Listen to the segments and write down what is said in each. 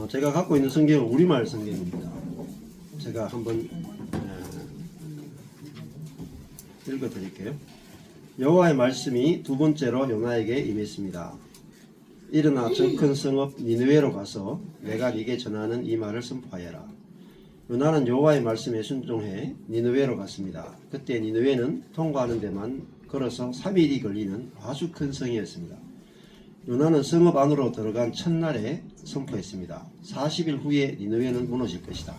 제가 갖고 있는 성경은 우리말 성경입니다. 제가 한번 읽어드릴게요. 여호와의 말씀이 두 번째로 요나에게 임했습니다. 일어나 저 큰 성읍 니느웨로 가서 내가 네게 전하는 이 말을 선포하여라. 요나는 여호와의 말씀에 순종해 니느웨로 갔습니다. 그때 니느웨는 통과하는 데만 걸어서 3일이 걸리는 아주 큰 성이었습니다. 요나는 성읍 안으로 들어간 첫날에 선포했습니다. 40일 후에 니느웨는 무너질 것이다.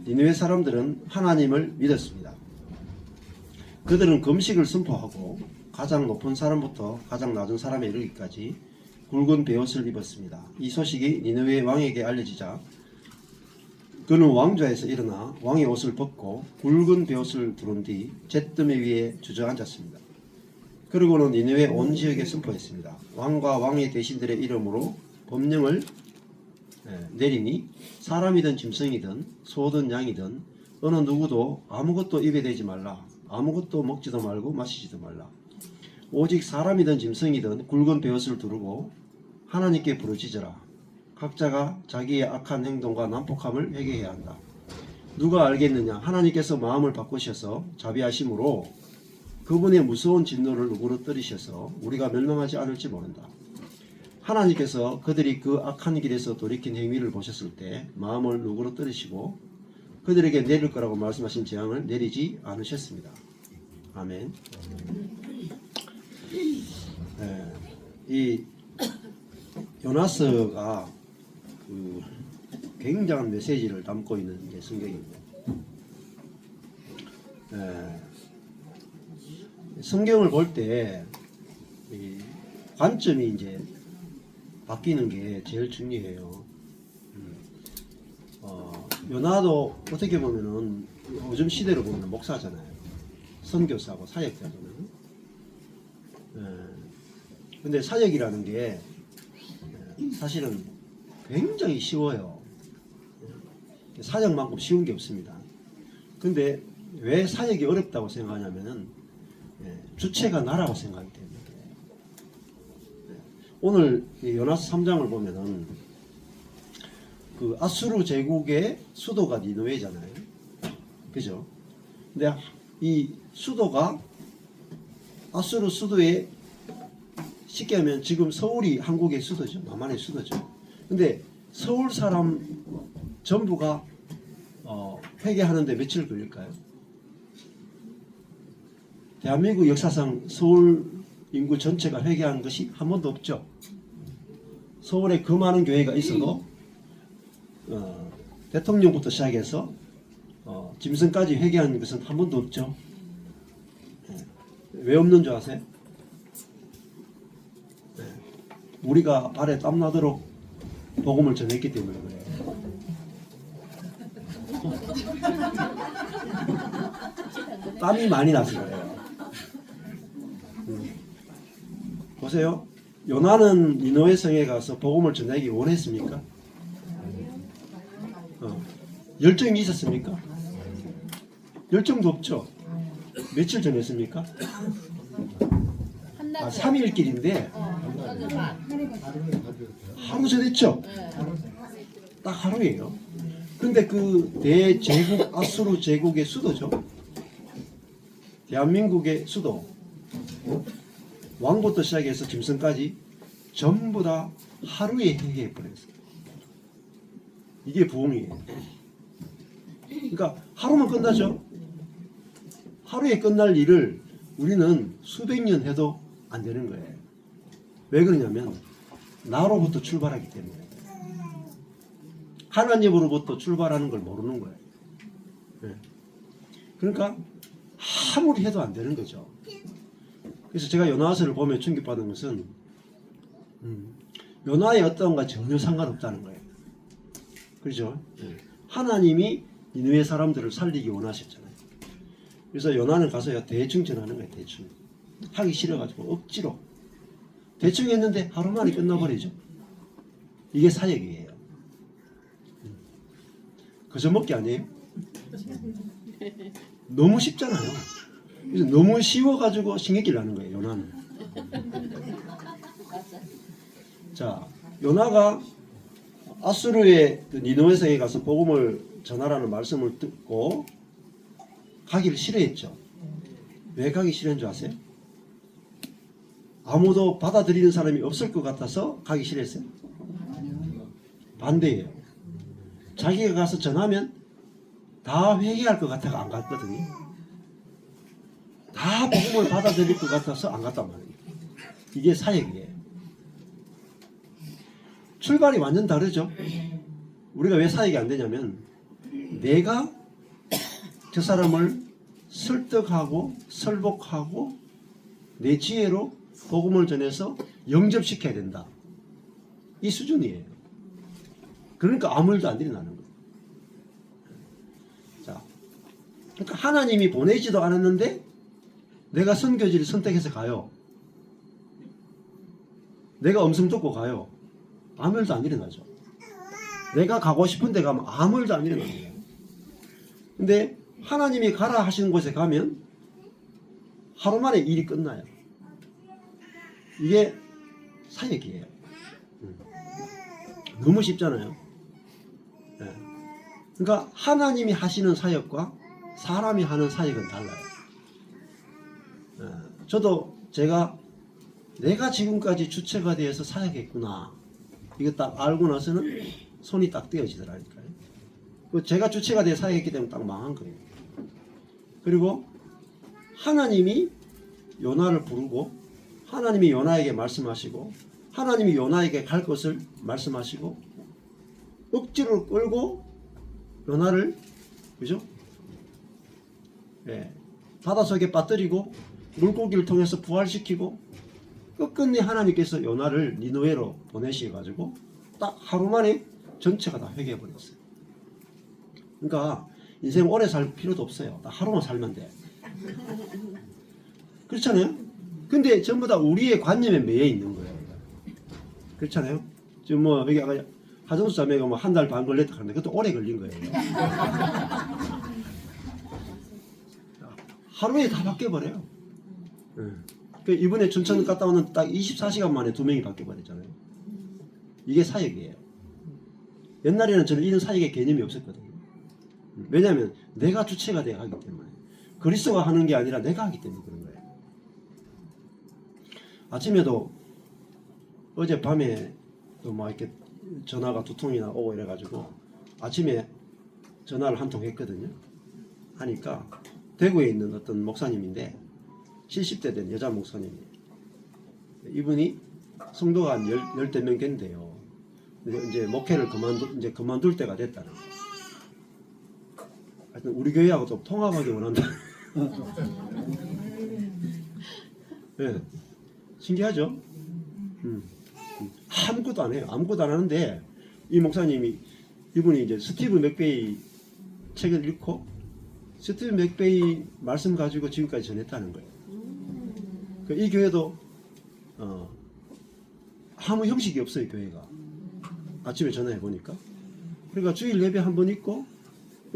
니느웨 사람들은 하나님을 믿었습니다. 그들은 금식을 선포하고 가장 높은 사람부터 가장 낮은 사람에 이르기까지 굵은 베옷을 입었습니다. 이 소식이 니느웨 왕에게 알려지자 그는 왕좌에서 일어나 왕의 옷을 벗고 굵은 베옷을 두른 뒤 잿더미 위에 주저앉았습니다. 그러고는 니느웨 온 지역에 선포했습니다. 왕과 왕의 대신들의 이름으로 법령을 내리니 사람이든 짐승이든 소든 양이든 어느 누구도 아무것도 입에 대지 말라. 아무것도 먹지도 말고 마시지도 말라. 오직 사람이든 짐승이든 굵은 베옷을 두르고 하나님께 부르짖으라. 각자가 자기의 악한 행동과 난폭함을 회개해야 한다. 누가 알겠느냐? 하나님께서 마음을 바꾸셔서 자비하심으로 그분의 무서운 진노를 누그러뜨리셔서 우리가 멸망하지 않을지 모른다. 하나님께서 그들이 그 악한 길에서 돌이킨 행위를 보셨을 때 마음을 누그러뜨리시고 그들에게 내릴 거라고 말씀하신 재앙을 내리지 않으셨습니다. 아멘. 이 요나서가 굉장한 메시지를 담고 있는 성경입니다. 성경을 볼 때 관점이 이제 바뀌는 게 제일 중요해요. 요나도 어떻게 보면은 요즘 시대로 보면 목사잖아요. 선교사고 사역자잖아요. 근데 사역이라는 게 사실은 굉장히 쉬워요. 사역만큼 쉬운 게 없습니다. 근데 왜 사역이 어렵다고 생각하냐면은 주체가 나라고 생각하기 때문에. 오늘 요나서 3장을 보면은 그 아수르 제국의 수도가 니느웨잖아요. 그죠? 근데 이 수도가 아수르 수도에 쉽게 하면 지금 서울이 한국의 수도죠. 남한의 수도죠. 근데 서울 사람 전부가 회개하는데 며칠 걸릴까요? 대한민국 역사상 서울 인구 전체가 회개한 것이 한 번도 없죠. 서울에 그 많은 교회가 있어도 대통령부터 시작해서 짐승까지 회개한 것은 한 번도 없죠. 왜 없는 줄 아세요? 우리가 발에 땀 나도록 복음을 전했기 때문에 그래요. 땀이 많이 나서 그래요. 보세요. 요나는 니느웨 성에 가서 복음을 전하기 원했습니까? 열정이 있었습니까? 열정도 없죠. 며칠 전했습니까? 3일 길인데 하루 전했죠. 딱 하루예요. 근데 그 대제국 아수르 제국의 수도죠. 대한민국의 수도. 왕부터 시작해서 짐승까지 전부 다 하루에 회개해버렸어요. 이게 부흥이에요. 그러니까 하루면 끝나죠. 하루에 끝날 일을 우리는 수백 년 해도 안 되는 거예요. 왜 그러냐면 나로부터 출발하기 때문에. 하나님으로부터 출발하는 걸 모르는 거예요. 그러니까 아무리 해도 안 되는 거죠. 그래서 제가 요나서를 보면 충격받은 것은 요나의 어떤가 전혀 상관없다는 거예요. 그렇죠? 하나님이 니느웨 사람들을 살리기 원하셨잖아요. 그래서 요나는 가서 대충 전하는 거예요. 대충. 하기 싫어가지고 억지로. 대충 했는데 하루 만에 끝나버리죠. 이게 사역이에요. 그저 먹기 아니에요? 너무 쉽잖아요. 그래서 너무 쉬워가지고 신경질 나는 거예요. 요나는. 자, 요나가 아수르의 그 니느웨 성에 가서 복음을 전하라는 말씀을 듣고 가기를 싫어했죠. 왜 가기 싫은 줄 아세요? 아무도 받아들이는 사람이 없을 것 같아서 가기 싫었어요? 반대예요. 자기가 가서 전하면 다 회개할 것 같아서 안 갔거든요. 다 복음을 받아들일 것 같아서 안 갔단 말이에요. 이게 사역이에요. 출발이 완전 다르죠. 우리가 왜 사역이 안 되냐면 내가 저 사람을 설득하고 설복하고 내 지혜로 복음을 전해서 영접시켜야 된다. 이 수준이에요. 그러니까 아무 일도 안 일어나는 거예요. 자, 그러니까 하나님이 보내지도 않았는데 내가 선교지를 선택해서 가요. 내가 음성 듣고 가요. 아무 일도 안 일어나죠. 내가 가고 싶은 데 가면 아무 일도 안 일어나요. 근데 하나님이 가라 하시는 곳에 가면 하루 만에 일이 끝나요. 이게 사역이에요. 너무 쉽잖아요. 네. 그러니까 하나님이 하시는 사역과 사람이 하는 사역은 달라요. 네. 저도 내가 지금까지 주체가 되어서 사역했구나. 이거 딱 알고 나서는 손이 딱 떼어지더라니까요. 제가 주체가 되어 사역했기 때문에 딱 망한 거예요. 그리고 하나님이 요나를 부르고 하나님이 요나에게 말씀하시고 하나님이 요나에게 갈 것을 말씀하시고 억지로 끌고 요나를 그죠? 예, 바닷속에 빠뜨리고 물고기를 통해서 부활시키고 끝끝내 하나님께서 요나를 니느웨로 보내셔가지고 딱 하루 만에 전체가 다 회개해 버렸어요. 그러니까 인생 오래 살 필요도 없어요. 딱 하루만 살면 돼. 그렇잖아요? 근데 전부 다 우리의 관념에 매여 있는 거예요. 그렇잖아요? 지금 뭐 여기 아까 하정수 자매가 뭐 한 달 반 걸렸다 하는데 그것도 오래 걸린 거예요. 하루에 다 바뀌어버려요. 이번에 춘천 갔다 오는 딱 24시간 만에 2명이 바뀌어버렸잖아요. 이게 사역이에요. 옛날에는 저는 이런 사역의 개념이 없었거든요. 왜냐하면 내가 주체가 되어 하기 때문에. 그리스도가 하는 게 아니라 내가 하기 때문에 그런 거예요. 아침에도 어젯밤에 막 이렇게 전화가 2통이나 오고 이래가지고 아침에 전화를 한 통 했거든요. 하니까 대구에 있는 어떤 목사님인데 70대 된 여자 목사님이에요. 이분이 성도가 한 열댓 명 된대요. 이제 목회를 그만둘 때가 됐다는 거예요. 하여튼 우리 교회하고 좀 통합하기 원한다. 네. 신기하죠? 아무것도 안 해요. 아무것도 안 하는데 이분이 이제 스티브 맥베이 책을 읽고 스티브 맥베이 말씀 가지고 지금까지 전했다는 거예요. 이 교회도 아무 형식이 없어요. 교회가 아침에 전화해 보니까 그러니까 주일 예배 한 번 있고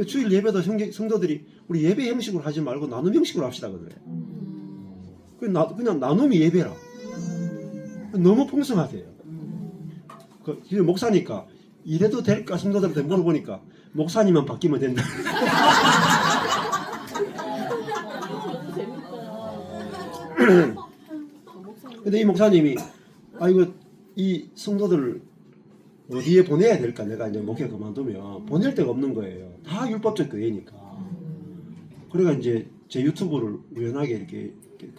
주일 예배도 성도들이 우리 예배 형식으로 하지 말고 나눔 형식으로 합시다 그래요. 그냥 나눔이 예배라. 너무 풍성하대요. 목사니까 이래도 될까 성도들한테 물어보니까 목사님만 바뀌면 된다. 근데 이 목사님이 이거 이 성도들을 어디에 보내야 될까? 내가 이제 목회 그만두면 보낼 데가 없는 거예요. 다 율법적 교회니까. 그래가 이제 제 유튜브를 우연하게 이렇게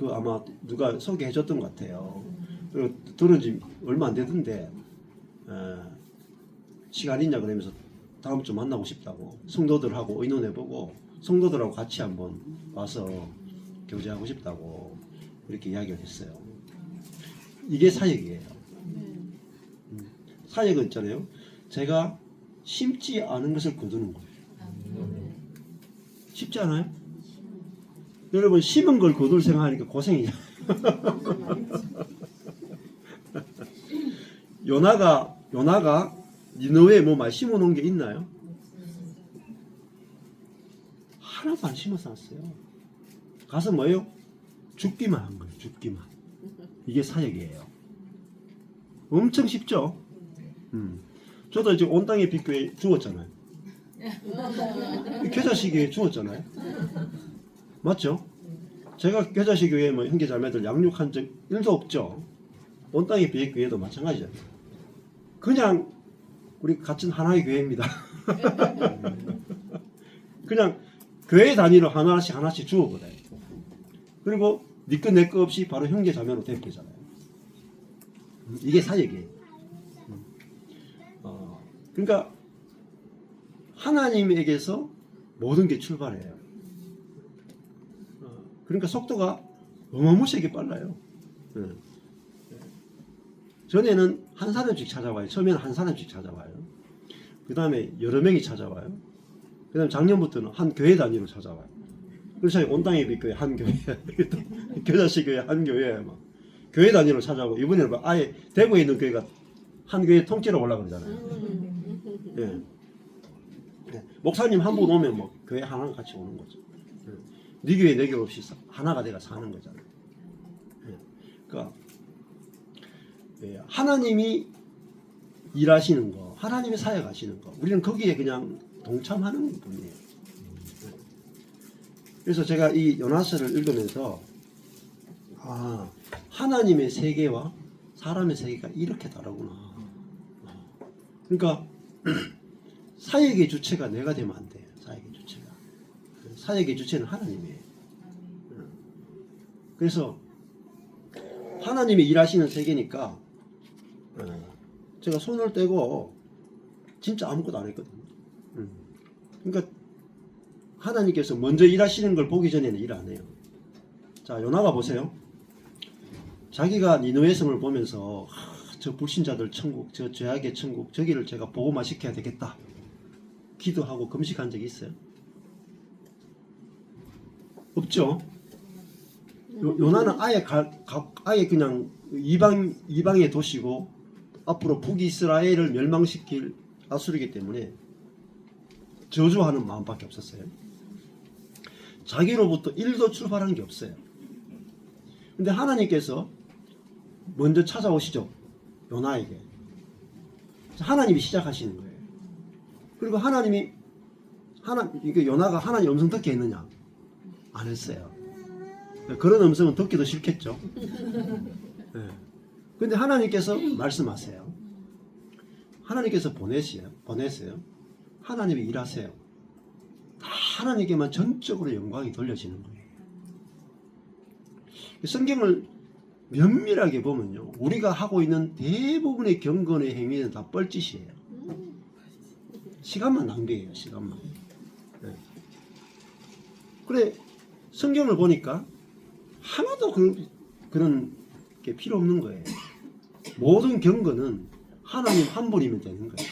아마 누가 소개해줬던 것 같아요. 그리고 들은 지 얼마 안 되던데 시간 있냐 그러면서 다음 주 만나고 싶다고 성도들하고 의논해보고 성도들하고 같이 한번 와서 교제하고 싶다고 이렇게 이야기를 했어요. 이게 사역이에요. 사역은 있잖아요. 제가 심지 않은 것을 거두는 거예요. 쉽지 않아요? 여러분 심은 걸 거둘 생각하니까 고생이냐. 요나가 니느웨에 뭐 많이 심어놓은 게 있나요? 하나도 안 심어놨어요. 가서 뭐예요? 죽기만 한 거예요. 죽기만. 이게 사역이에요. 엄청 쉽죠? 저도 지금 온 땅의 빛교회 죽었잖아요. 겨자씨교회 죽었잖아요. 맞죠? 제가 겨자씨교회 뭐 형제자매들 양육한 적 1도 없죠. 온 땅의 빛교회도 마찬가지잖아요. 그냥 우리 같은 하나의 교회입니다. 그냥 교회 단위로 하나씩 주어버려요. 그리고 네 거 내 거 없이 바로 형제자매로 대표잖아요. 이게 사역이에요. 그러니까 하나님에게서 모든 게 출발해요. 그러니까 속도가 어마무시하게 빨라요. 전에는 한 사람씩 찾아와요. 처음에는 한 사람씩 찾아와요. 그 다음에 여러 명이 찾아와요. 그 다음에 작년부터는 한 교회 단위로 찾아와요. 그래서 온당의 빛교회 한 교회, 겨자씨 교회 한 교회, 막 교회 단위로 찾아오고, 이번에는 뭐 아예 대구에 있는 교회가 한 교회 통째로 올라가잖아요. 예. 목사님 한 분 오면 뭐 교회 하나 같이 오는 거죠. 네 교회 내 교회 없이 하나가 돼가 사는 거잖아요. 그러니까 하나님이 일하시는 거, 하나님이 사역하시는 거, 우리는 거기에 그냥 동참하는 분이에요. 그래서 제가 이 요나서를 읽으면서 하나님의 세계와 사람의 세계가 이렇게 다르구나. 그러니까 사역의 주체가 내가 되면 안 돼요. 사역의 주체가. 사역의 주체는 하나님이에요. 그래서 하나님이 일하시는 세계니까 제가 손을 떼고 진짜 아무것도 안 했거든요. 그러니까 하나님께서 먼저 일하시는 걸 보기 전에는 일 안 해요. 자, 요나가 보세요. 자기가 니느웨 성을 보면서 저 불신자들 천국, 저 죄악의 천국, 저기를 제가 복음화 시켜야 되겠다. 기도하고 금식한 적이 있어요? 없죠. 요나는 아예 그냥 이방의 도시고 앞으로 북이스라엘을 멸망시킬 아수르이기 때문에 저주하는 마음밖에 없었어요. 자기로부터 1도 출발한 게 없어요. 근데 하나님께서 먼저 찾아오시죠. 요나에게. 하나님이 시작하시는 거예요. 그리고 이게 요나가 하나님 음성 듣게 했느냐? 안 했어요. 그런 음성은 듣기도 싫겠죠. 네. 근데 하나님께서 말씀하세요. 하나님께서 보내세요. 하나님이 일하세요. 다 하나님께만 전적으로 영광이 돌려지는 거예요. 성경을 면밀하게 보면요, 우리가 하고 있는 대부분의 경건의 행위는 다 뻘짓이에요. 시간만 낭비해요. 시간만. 네. 그래, 성경을 보니까 하나도 그런 게 필요 없는 거예요. 모든 경건은 하나님 한 분이면 되는 거예요.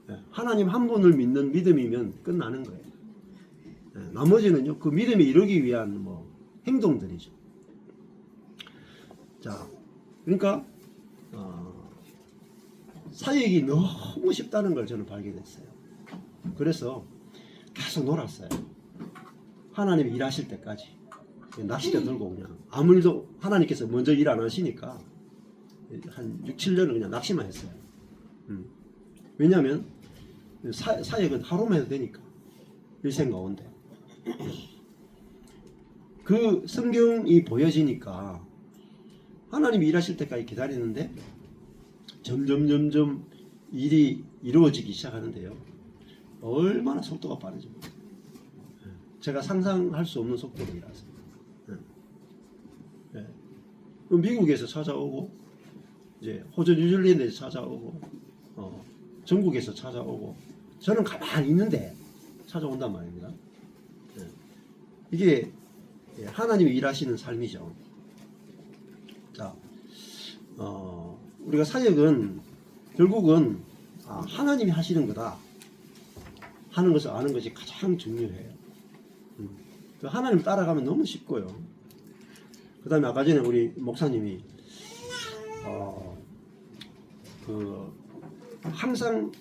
네. 하나님 한 분을 믿는 믿음이면 끝나는 거예요. 네. 나머지는요, 그 믿음에 이르기 위한 뭐 행동들이죠. 자, 그러니까 사역이 너무 쉽다는 걸 저는 발견했어요. 그래서 계속 놀았어요. 하나님이 일하실 때까지 낚싯대 들고 그냥 아무 일도 하나님께서 먼저 일 안 하시니까 한 6, 7년을 그냥 낚시만 했어요. 왜냐하면 사역은 하루만 해도 되니까 일생 가운데 그 성경이 보여지니까 하나님이 일하실 때까지 기다리는데 점점 일이 이루어지기 시작하는데요. 얼마나 속도가 빠르죠. 제가 상상할 수 없는 속도로 일하세요. 미국에서 찾아오고 이제 호주 뉴질랜드에서 찾아오고 전국에서 찾아오고 저는 가만히 있는데 찾아온단 말입니다. 이게 하나님이 일하시는 삶이죠. 자, 우리가 사역은 결국은 하나님이 하시는 거다 하는 것을 아는 것이 가장 중요해요. 하나님 따라가면 너무 쉽고요. 그 다음에 아까 전에 우리 목사님이 항상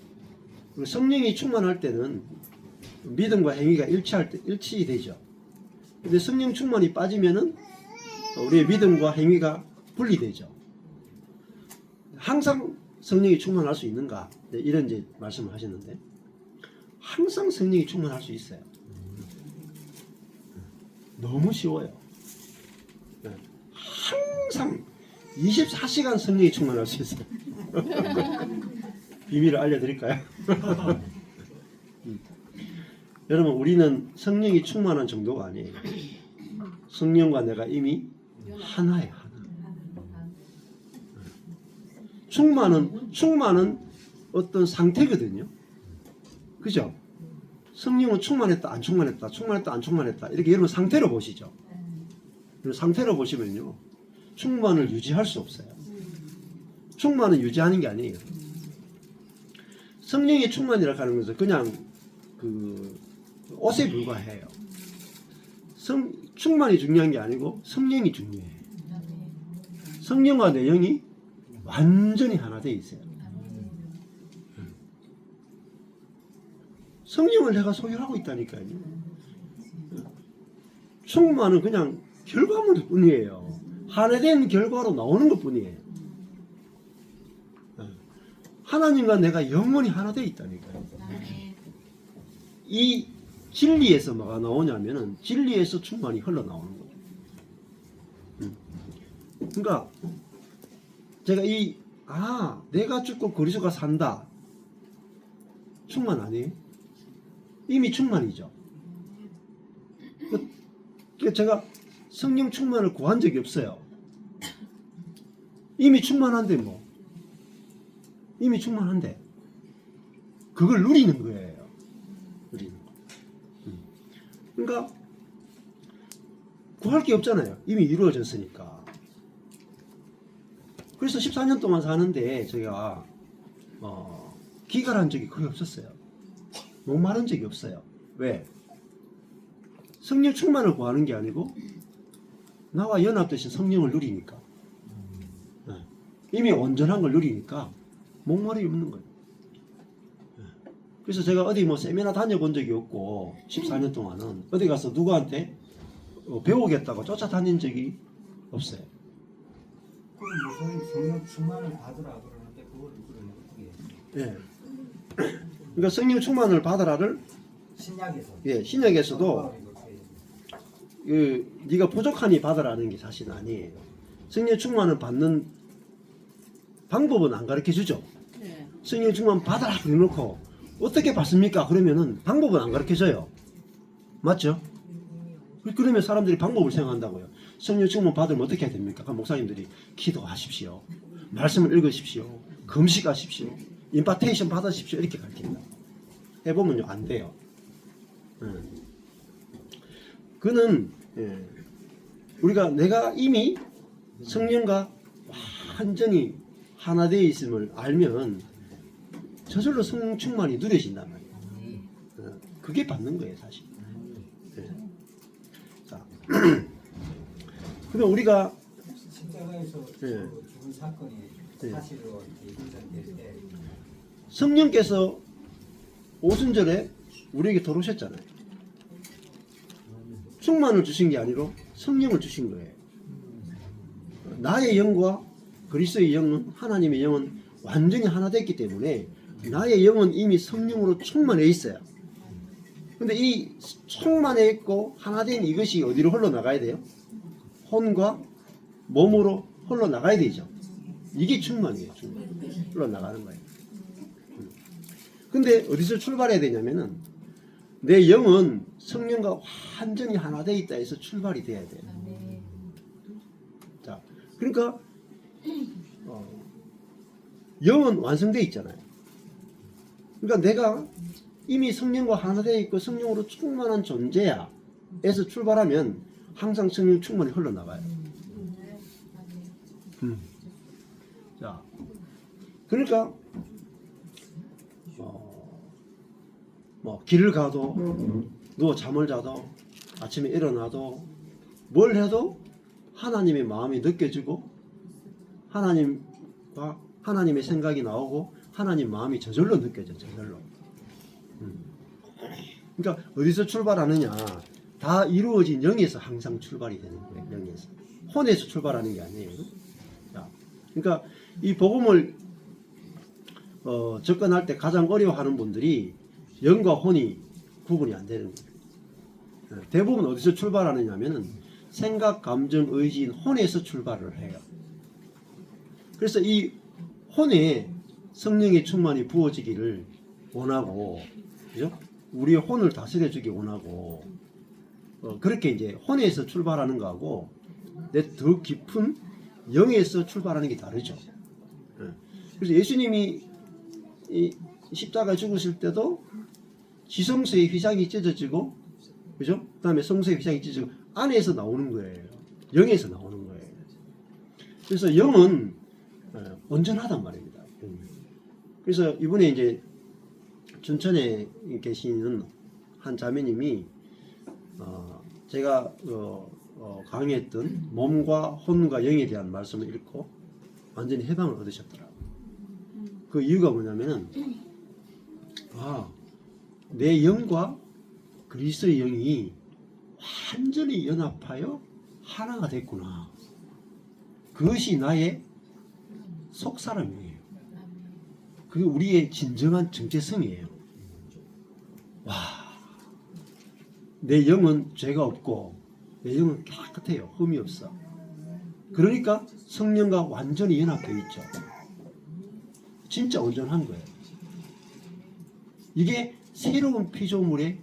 성령이 충만할 때는 믿음과 행위가 일치되죠. 근데 성령 충만이 빠지면은 우리의 믿음과 행위가 분리되죠. 항상 성령이 충만할 수 있는가? 네, 이런 이제 말씀을 하셨는데 항상 성령이 충만할 수 있어요. 너무 쉬워요. 네. 항상 24시간 성령이 충만할 수 있어요. 비밀을 알려드릴까요? 여러분, 우리는 성령이 충만한 정도가 아니에요. 성령과 내가 이미 하나예요. 하나. 충만은 어떤 상태거든요. 그죠? 성령은 충만했다, 안 충만했다, 충만했다, 안 충만했다. 이렇게 여러분 상태로 보시죠. 상태로 보시면요. 충만을 유지할 수 없어요. 충만은 유지하는 게 아니에요. 성령의 충만이라고 하는 것은 그냥 그 옷에 불과해요. 충만이 중요한 게 아니고 성령이 중요해요. 성령과 내 영이 완전히 하나 되어 있어요. 성령을 내가 소유하고 있다니까요. 충만은 그냥 결과물 뿐이에요. 하나 된 결과로 나오는 것 뿐이에요. 하나님과 내가 영원히 하나 되어 있다니까요. 이 진리에서 뭐가 나오냐면은 진리에서 충만이 흘러나오는 거예요. 그러니까 제가 내가 죽고 그리스도가 산다. 충만 아니에요? 이미 충만이죠. 그러니까 제가 성령 충만을 구한 적이 없어요. 이미 충만한데 뭐. 이미 충만한데. 그걸 누리는 거예요. 누리는 거. 그러니까 구할 게 없잖아요. 이미 이루어졌으니까. 그래서 14년 동안 사는데 제가 기갈한 적이 거의 없었어요. 목마른 적이 없어요. 왜? 성령 충만을 구하는 게 아니고 나와 연합되신 성령을 누리니까. 이미 온전한 걸 누리니까 목마름이 없는 거예요. 그래서 제가 어디 뭐 세미나 다녀본 적이 없고 14년 동안은 어디 가서 누구한테 배우겠다고 쫓아다닌 적이 없어요. 그럼 무슨 성령 충만을 받으라 그러는데 그걸 어떻게 해요? 예. 그러니까 성령 충만을 받으라를 신약에서 신약에서도 네가 부족하니 받으라는 게 사실 아니에요. 성령 충만을 받는 방법은 안 가르쳐 주죠. 네. 성령 충만 받아라 그래놓고 어떻게 받습니까? 그러면은 방법은 안 가르쳐 줘요. 맞죠? 그러면 사람들이 방법을 생각한다고요. 성령 충만 받으면 어떻게 해야 됩니까? 그럼 목사님들이 기도하십시오. 말씀을 읽으십시오. 금식하십시오. 임파테이션 받으십시오. 이렇게 가르친다. 해보면요 안 돼요. 그는 우리가 내가 이미 성령과 완전히 하나 되어 있음을 알면 저절로 성령 충만이 누려진단 말이에요. 그게 받는 거예요 사실. 자, 그러면 우리가 십자가에서 죽은 사건이 사실로 이루어질 때 성령께서 오순절에 우리에게 들어오셨잖아요. 충만을 주신 게 아니라 성령을 주신 거예요. 나의 영과 그리스도의 영은 하나님의 영은 완전히 하나 됐기 때문에 나의 영은 이미 성령으로 충만해 있어요. 근데 이 충만해 있고 하나 된 이것이 어디로 흘러나가야 돼요? 혼과 몸으로 흘러나가야 되죠. 이게 충만이에요. 충만. 흘러나가는 거예요. 근데 어디서 출발해야 되냐면은 내 영은 성령과 완전히 하나 되어 있다 해서 출발이 돼야 돼요. 자, 그러니까 영은 완성되어 있잖아요. 그러니까 내가 이미 성령과 하나 되어 있고 성령으로 충만한 존재야 에서 출발하면 항상 성령 충만이 흘러나가요. 자, 그러니까 뭐 길을 가도 누워 잠을 자도 아침에 일어나도 뭘 해도 하나님의 마음이 느껴지고 하나님과 하나님의 생각이 나오고 하나님 마음이 저절로 느껴져. 저절로. 그러니까 어디서 출발하느냐, 다 이루어진 영에서 항상 출발이 되는 거예요. 영에서. 혼에서 출발하는 게 아니에요. 자, 그러니까 이 복음을 접근할 때 가장 어려워하는 분들이 영과 혼이 구분이 안 되는 거예요. 대부분 어디서 출발하느냐면은 생각, 감정, 의지인 혼에서 출발을 해요. 그래서 이 혼에 성령의 충만이 부어지기를 원하고, 그죠? 우리의 혼을 다스려주기 원하고, 그렇게 이제 혼에서 출발하는 거하고 내 더 깊은 영에서 출발하는 게 다르죠. 그래서 예수님이 이 십자가에 죽으실 때도 지성소의 휘장이 찢어지고, 그죠? 그다음에 성소의 휘장이 찢어지고 안에서 나오는 거예요. 영에서 나오는 거예요. 그래서 영은 온전하단 말입니다. 그래서 이번에 이제 춘천에 계시는 한 자매님이 제가 강의했던 몸과 혼과 영에 대한 말씀을 읽고 완전히 해방을 얻으셨더라고요. 그 이유가 뭐냐면은 내 영과 그리스도의 영이 완전히 연합하여 하나가 됐구나. 그것이 나의 속사람이에요. 그게 우리의 진정한 정체성이에요. 와, 내 영은 죄가 없고 내 영은 깨끗해요. 흠이 없어. 그러니까 성령과 완전히 연합되어 있죠. 진짜 온전한 거예요. 이게 새로운 피조물의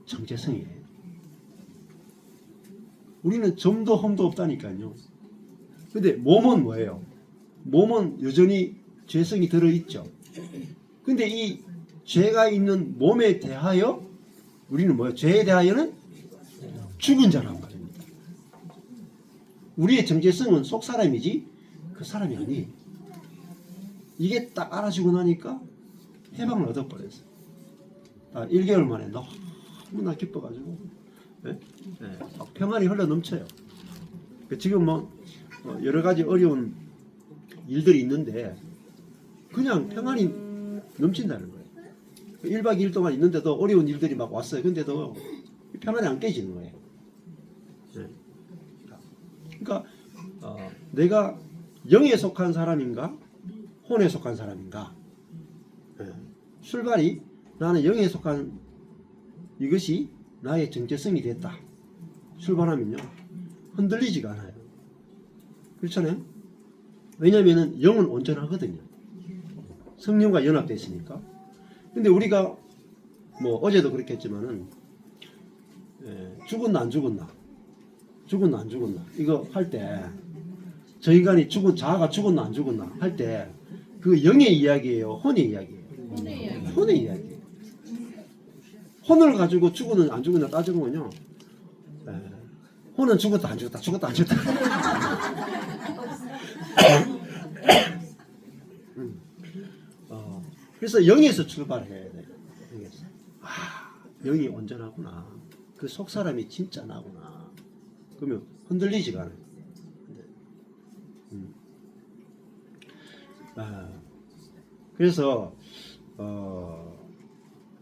정체성이에요. 우리는 점도 흠도 없다니까요. 근데 몸은 뭐예요? 몸은 여전히 죄성이 들어있죠. 근데 이 죄가 있는 몸에 대하여 우리는 뭐예요? 죄에 대하여는 죽은 자란 말입니다. 우리의 정체성은 속 사람이지 그 사람이 아니에요. 이게 딱 알아주고 나니까 해방을 얻어버렸어요. 1개월 만에 너무나 기뻐가지고 막 평안이 흘러 넘쳐요. 지금 뭐 여러 가지 어려운 일들이 있는데 그냥 평안이 넘친다는 거예요. 1박 2일 동안 있는데도 어려운 일들이 막 왔어요. 근데도 평안이 안 깨지는 거예요. 그러니까 내가 영에 속한 사람인가 혼에 속한 사람인가, 출발이 나는 영에 속한 이것이 나의 정체성이 됐다. 출발하면요 흔들리지가 않아요. 그렇잖아요. 왜냐하면 영은 온전하거든요. 성령과 연합되어 있으니까. 근데 우리가 뭐 어제도 그렇게 했지만은 죽었나 안 죽었나, 죽었나 안 죽었나 이거 할 때 저 인간이 자아가 죽었나 안 죽었나 할 때 그 영의 이야기예요, 혼의 이야기예요? 혼의 이야기예요. 혼을 가지고 죽었나 안 죽었나 따지면요, 혼은 죽었다 안 죽었다, 죽었다 안 죽었다. 그래서 영에서 출발해야 돼요. 영에서. 영이 온전하구나. 그 속 사람이 진짜 나구나. 그러면 흔들리지가 않아요. 그래서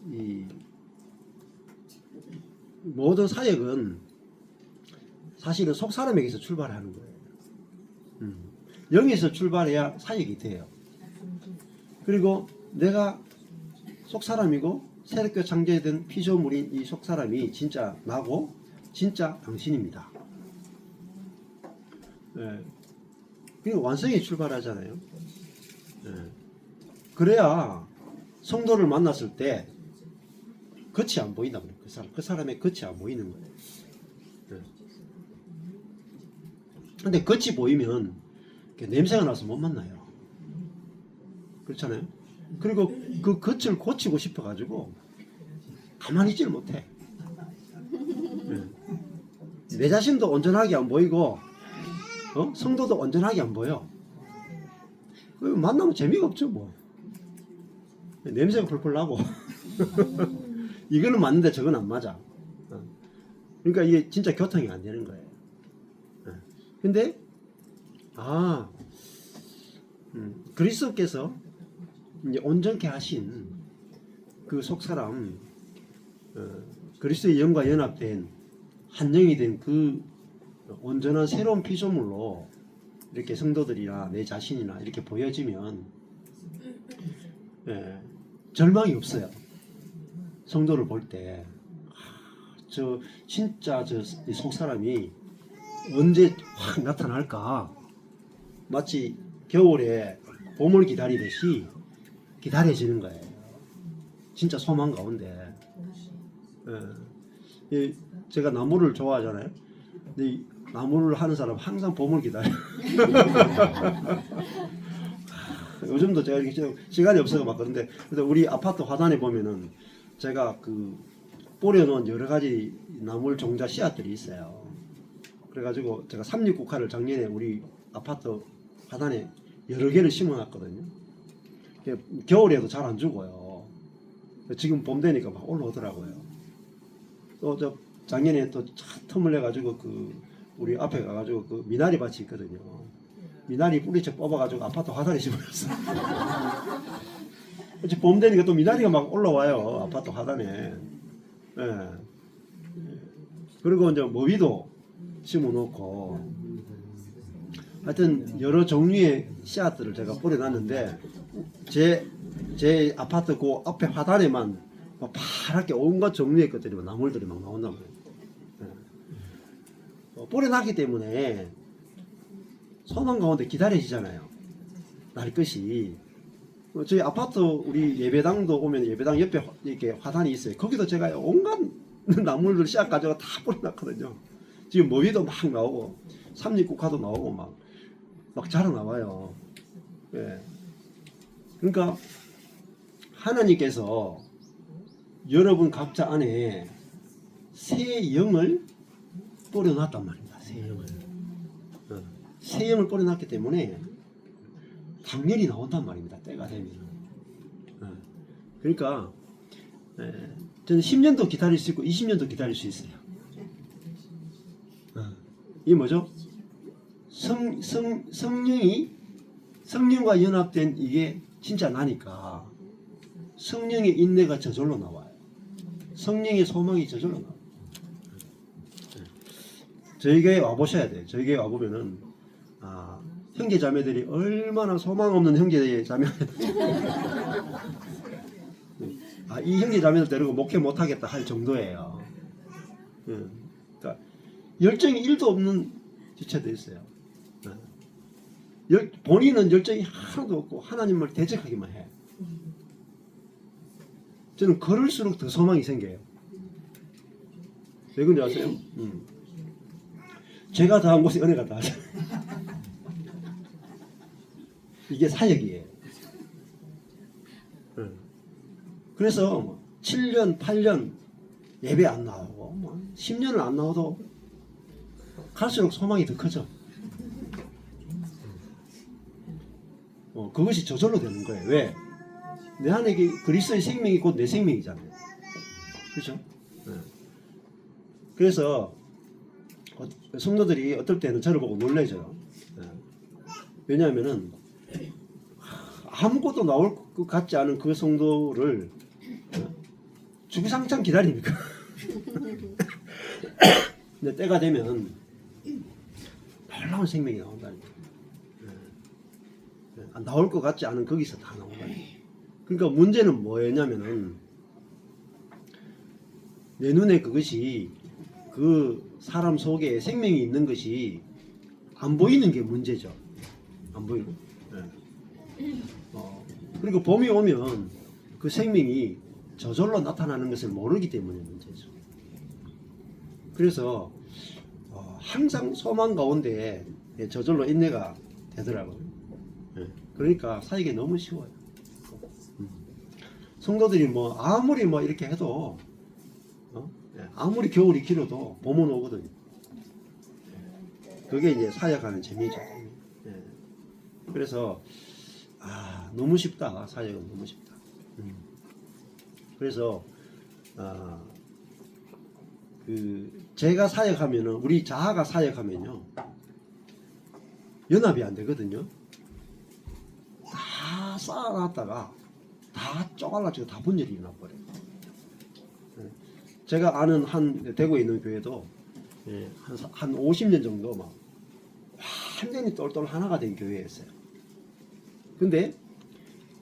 이 모든 사역은 사실은 속 사람에게서 출발하는 거예요. 영에서 출발해야 사역이 돼요. 그리고 내가 속 사람이고 새롭게 창조된 피조물인 이 속 사람이 진짜 나고 진짜 당신입니다. 그리고 완성이 출발하잖아요. 그래야 성도를 만났을 때 겉이 안 보인다. 그 사람의 겉이 안 보이는 거예요. 근데 겉이 보이면 냄새가 나서 못 만나요. 그렇잖아요. 그리고 그 겉을 고치고 싶어가지고 가만히 있지를 못해. 내 자신도 온전하게 안 보이고 성도도 온전하게 안 보여. 만나면 재미가 없죠 뭐. 냄새가 풀풀 나고 이거는 맞는데 저건 안 맞아. 그러니까 이게 진짜 교통이 안 되는 거예요. 근데 그리스도께서 이제 온전케 하신 그 속사람, 그리스도의 영과 연합된 한 영이 된 그 온전한 새로운 피조물로 이렇게 성도들이나 내 자신이나 이렇게 보여지면 예, 절망이 없어요. 성도를 볼 때. 저 진짜 저 속 사람이 언제 확 나타날까? 마치 겨울에 봄을 기다리듯이 기다려지는 거예요. 진짜 소망 가운데. 예, 제가 나무를 좋아하잖아요. 근데 이 나무를 하는 사람 항상 봄을 기다려. 요즘도 제가 이렇게 좀 시간이 없어서 막 그런데, 우리 아파트 화단에 보면은 제가 그 뿌려놓은 여러 가지 나물 종자 씨앗들이 있어요. 그래가지고 제가 삼립국화를 작년에 우리 아파트 화단에 여러 개를 심어놨거든요. 겨울에도 잘 안 죽어요. 지금 봄 되니까 막 올라오더라고요. 또 저 작년에 또 틈을 내가지고 그 우리 앞에 가가지고 그 미나리 밭이 있거든요. 미나리 뿌리채 뽑아가지고 아파트 화단에 심어놨어. 봄 되니까 또 미나리가 막 올라와요. 아파트 화단에. 예. 그리고 이제 머위도 심어놓고, 하여튼 여러 종류의 씨앗들을 제가 뿌려놨는데, 제 아파트 그 앞에 화단에만 막 파랗게 온갖 종류의 것들이 나물들이 막 나온단 말이에요. 예. 뿌려놨기 때문에 소망 가운데 기다려지잖아요. 날 것이. 저희 아파트 우리 예배당도 오면 예배당 옆에 이렇게 화단이 있어요. 거기도 제가 온갖 나물들 씨앗 가져가 다 뿌려놨거든요. 지금 머위도 막 나오고 삼립국화도 나오고 막 자라 나와요. 예. 그러니까 하나님께서 여러분 각자 안에 새 영을 뿌려놨단 말입니다. 새 영을. 새 영을 뿌려놨기 때문에 당연히 나온단 말입니다. 때가 되면. 그러니까 저는 10년도 기다릴 수 있고 20년도 기다릴 수 있어요. 이게 뭐죠? 성령과 연합된 이게 진짜 나니까 성령의 인내가 저절로 나와요. 성령의 소망이 저절로 나와요. 저희 교회 와보셔야 돼요. 저희 교회 와보면은 형제 자매들이 얼마나 소망 없는 형제 자매 이 형제 자매들 데리고 목회 못하겠다 할 정도예요. 그러니까 열정이 1도 없는 지체도 있어요. 본인은 열정이 하나도 없고 하나님을 대적하기만 해. 저는 그럴수록 더 소망이 생겨요. 왜 그런지 아세요? 제가 더한 곳에 은혜가 다 하죠. 이게 사역이에요. 그래서 7년, 8년 예배 안 나오고 10년을 안 나와도 갈수록 소망이 더 커져. 그것이 저절로 되는 거예요. 왜? 내 안에 그리스도의 생명이 곧 내 생명이잖아요. 그렇죠? 그래서 성도들이 어떨 때는 저를 보고 놀라죠. 왜냐하면은 아무것도 나올 것 같지 않은 그 성도를 주구장창 기다리니까. 근데 때가 되면 놀라운 생명이 나온다니까. 나올 것 같지 않은 거기서 다 나온다니까. 그러니까 문제는 뭐였냐면은 내 눈에 그것이 그 사람 속에 생명이 있는 것이 안 보이는 게 문제죠. 안 보이고. 그리고 봄이 오면 그 생명이 저절로 나타나는 것을 모르기 때문에 문제죠. 그래서 항상 소망 가운데 저절로 인내가 되더라고요. 그러니까 사역이 너무 쉬워요. 성도들이 아무리 이렇게 해도 아무리 겨울이 길어도 봄은 오거든요. 그게 이제 사역하는 재미죠. 그래서 너무 쉽다. 사역은 너무 쉽다. 그래서 제가 사역하면은 우리 자아가 사역하면요 연합이 안 되거든요. 다 쌓아놨다가 다 쪼갈라지고 다 분열이 일어나버려요. 제가 아는 대구에 있는 교회도 한 50년 정도 완전히 똘똘 하나가 된 교회였어요. 근데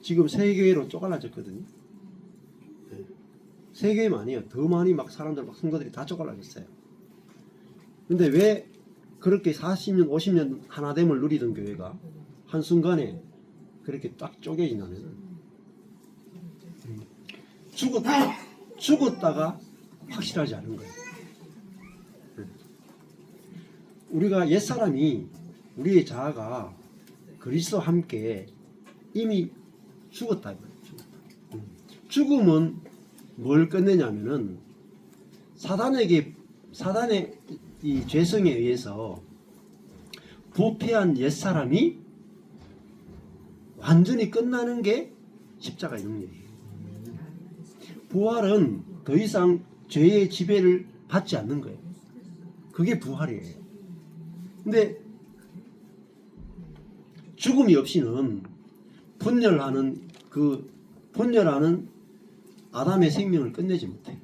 지금 세 교회로 쪼갈라졌거든요. 네. 세 교회만 아니에요. 더 많이 막 사람들 막 성도들이 다 쪼갈라졌어요. 근데 왜 그렇게 40년, 50년 하나됨을 누리던 교회가 한순간에 그렇게 딱 쪼개지냐면은 죽었다가 확실하지 않은 거예요. 우리가 옛사람이 우리의 자아가 그리스도와 함께 이미 죽었다. 죽음은 뭘 끝내냐면은 사단의 이 죄성에 의해서 부패한 옛사람이 완전히 끝나는 게 십자가의 능력이에요. 부활은 더 이상 죄의 지배를 받지 않는 거예요. 그게 부활이에요. 근데 죽음이 없이는 분열하는 아담의 생명을 끝내지 못해요.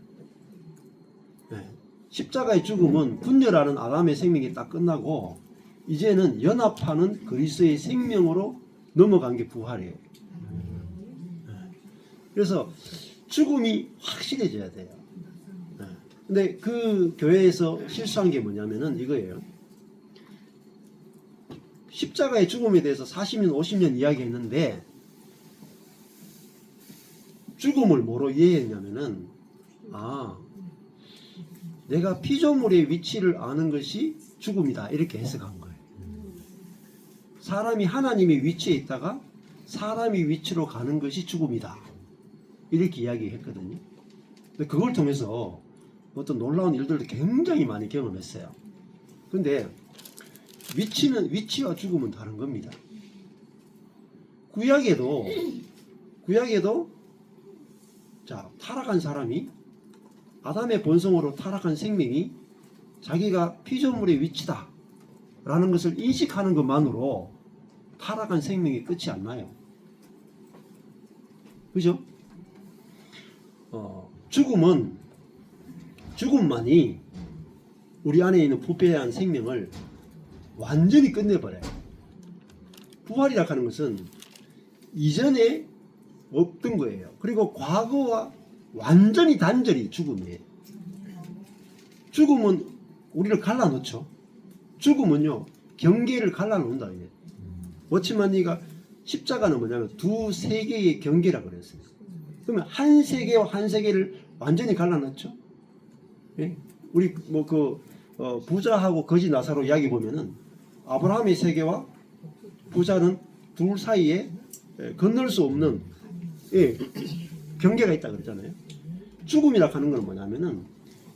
네. 십자가의 죽음은 분열하는 아담의 생명이 딱 끝나고 이제는 연합하는 그리스도의 생명으로 넘어간 게 부활이에요. 네. 그래서 죽음이 확실해져야 돼요. 네. 근데 그 교회에서 실수한 게 뭐냐면은 이거예요. 십자가의 죽음에 대해서 40년, 50년 이야기했는데 죽음을 뭐로 이해했냐면은 내가 피조물의 위치를 아는 것이 죽음이다 이렇게 해석한 거예요. 사람이 하나님의 위치에 있다가 사람의 위치로 가는 것이 죽음이다 이렇게 이야기했거든요. 근데 그걸 통해서 어떤 놀라운 일들도 굉장히 많이 경험했어요. 근데 위치와 죽음은 다른 겁니다. 구약에도 타락한 사람이 아담의 본성으로 타락한 생명이 자기가 피조물의 위치다 라는 것을 인식하는 것만으로 타락한 생명이 끝이 안 나요. 그죠? 죽음만이 우리 안에 있는 부패한 생명을 완전히 끝내버려요. 부활이라 하는 것은 이전에 없던 거예요. 그리고 과거와 완전히 단절이 죽음이에요. 죽음은 우리를 갈라놓죠. 죽음은요 경계를 갈라놓는다. 워치만니가 십자가는 뭐냐면 두 세계의 경계라 그랬어요. 그러면 한 세계와 한 세계를 완전히 갈라놨죠. 예? 우리 부자하고 거지 나사로 이야기 보면은 아브라함의 세계와 부자는 둘 사이에 건널 수 없는 경계가 있다 그러잖아요. 죽음이라 하는 건 뭐냐면은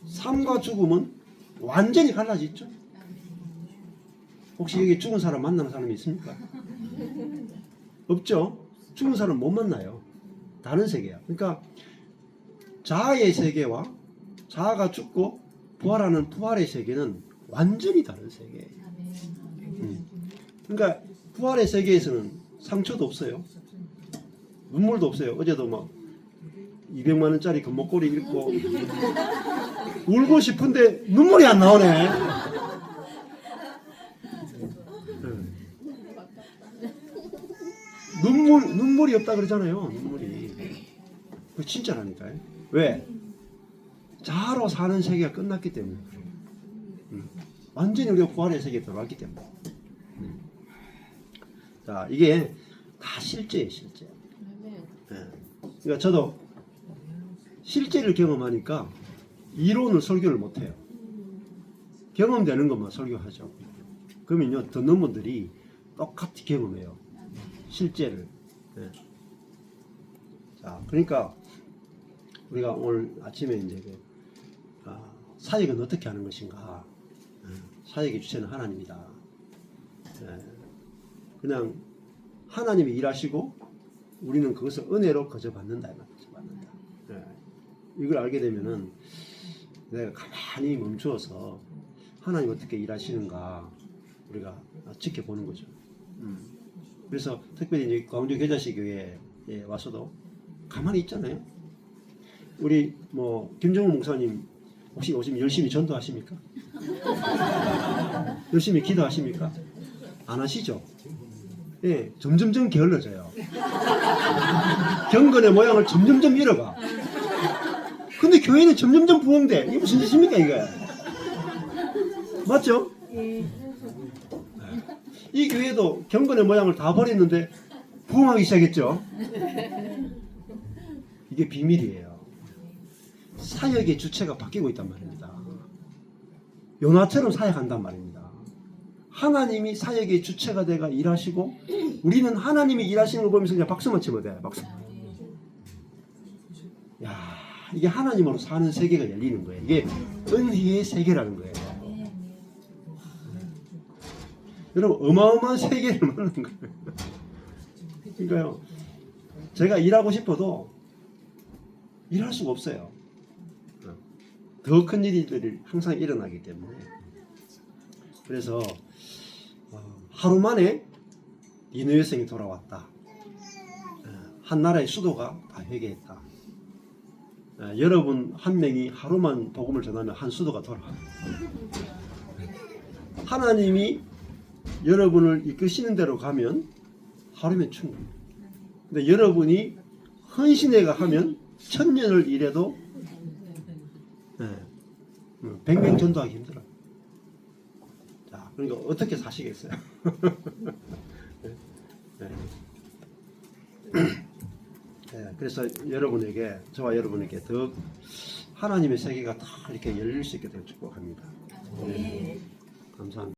삶과 죽음은 완전히 갈라지죠. 혹시 여기 죽은 사람 만나는 사람이 있습니까? 없죠. 죽은 사람 못 만나요. 다른 세계야. 그러니까 자아의 세계와 자아가 죽고 부활하는 부활의 세계는 완전히 다른 세계예요. 그러니까 부활의 세계에서는 상처도 없어요. 눈물도 없어요. 어제도 막 200만 원짜리 그 목걸이 입고 울고 싶은데 눈물이 안 나오네. 눈물이 없다 그러잖아요. 눈물이. 그 진짜라니까요. 왜? 자아로 사는 세계가 끝났기 때문에 그래요. 완전히 우리가 부활의 세계에 들어왔기 때문에. 자, 이게 다 실제예요, 실제. 네. 그러니까 저도 실제를 경험하니까 이론을 설교를 못해요. 경험되는 것만 설교하죠. 그러면요, 듣는 분들이 똑같이 경험해요. 실제를. 네. 자, 그러니까 우리가 오늘 아침에 이제 사역은 어떻게 하는 것인가? 사역의 주체는 하나님이다. 그냥 하나님이 일하시고 우리는 그것을 은혜로 거저받는다. 거저받는다. 이걸 알게 되면은 내가 가만히 멈추어서 하나님 어떻게 일하시는가 우리가 지켜보는 거죠. 그래서 특별히 이제 광주 겨자씨 교회에 와서도 가만히 있잖아요. 우리 김정우 목사님 혹시 요즘 열심히 전도하십니까? 열심히 기도하십니까? 안 하시죠? 예, 점점점 게을러져요. 경건의 모양을 점점점 잃어가. 근데 교회는 점점점 부흥돼. 이게 무슨 짓입니까 이거? 맞죠? 이 교회도 경건의 모양을 다 버렸는데 부흥하기 시작했죠. 이게 비밀이에요. 사역의 주체가 바뀌고 있단 말입니다. 요나처럼 사역한단 말입니다. 하나님이 사역의 주체가 돼가 일하시고 우리는 하나님이 일하시는 걸 보면서 그냥 박수만 치면 돼. 박수. 야, 이게 하나님으로 사는 세계가 열리는 거예요. 이게 은혜의 세계라는 거예요. 여러분 어마어마한 세계를 만나는 거예요. 그러니까요. 제가 일하고 싶어도 일할 수가 없어요. 더 큰 일들이 항상 일어나기 때문에. 그래서 하루 만에 니느웨성이 돌아왔다. 한 나라의 수도가 다 회개했다. 여러분 한 명이 하루만 복음을 전하면 한 수도가 돌아와요. 하나님이 여러분을 이끄시는 대로 가면 하루면 충분해요. 근데 여러분이 헌신해가 하면 1000년을 일해도 100명 전도하기 힘들어요. 자, 그러니까 어떻게 사시겠어요? 네. 네, 그래서 여러분에게, 저와 여러분에게 더 하나님의 세계가 다 이렇게 열릴 수 있게 되길 축복합니다. 네, 감사합니다.